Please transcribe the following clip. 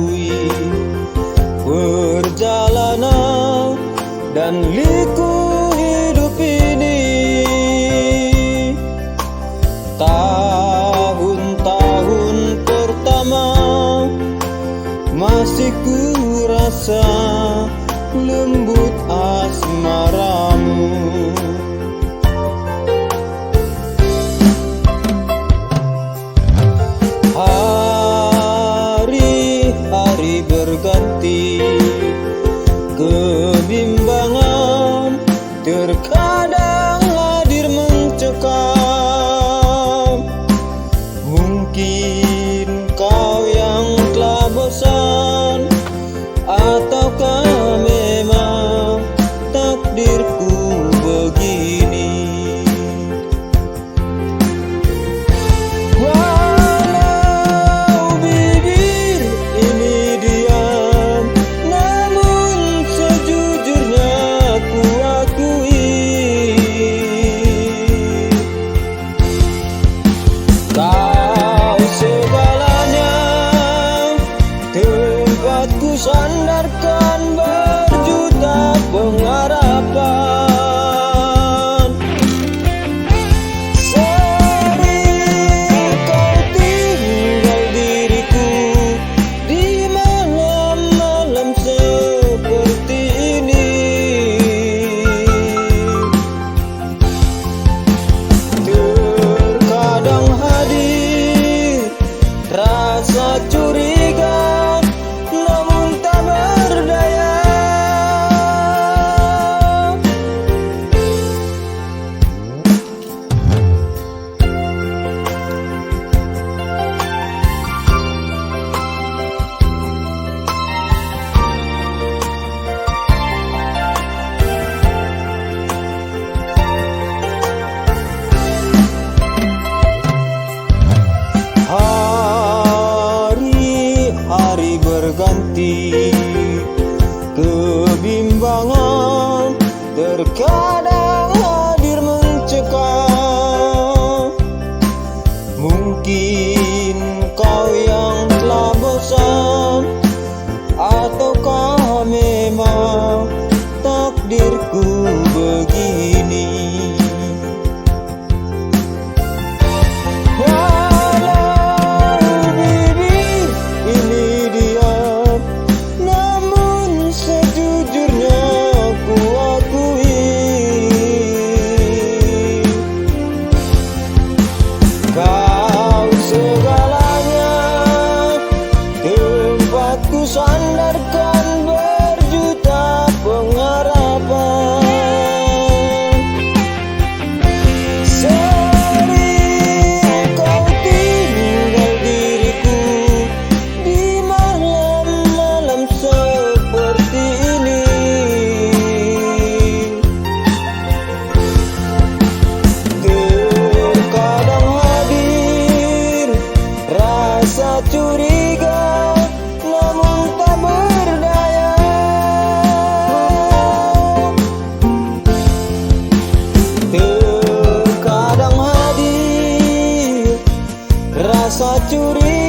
lalui perjalanan dan liku hidup ini. Tahun-tahun pertama masih ku rasa lembut asmaramu. Hari-hari berganti, kebimbangan terkadang hadir mencekam. Mungkin kau yang telah bosan, ataukah memang takdirku begini. Walau bibir ini diam, namun sejujurnya ku akui kau segalanya, tempatku sandarkan berjuta pengharapan. Sering kau tinggal diriku di malam-malam seperti ini. Terkadang hadir rasa curiga, namun tak berdaya. Hari-hari berganti, kebimbangan terkadang hadir mencekam. Mungkin kau yang telah bosan, ataukah memang takdirku begini. Kau segalanya, tempatku sandarkan berjuta pengharapan. Sering kau tinggal diriku di malam-malam seperti ini. Rasa curiga, namun tak berdaya. Terkadang hadir rasa curiga,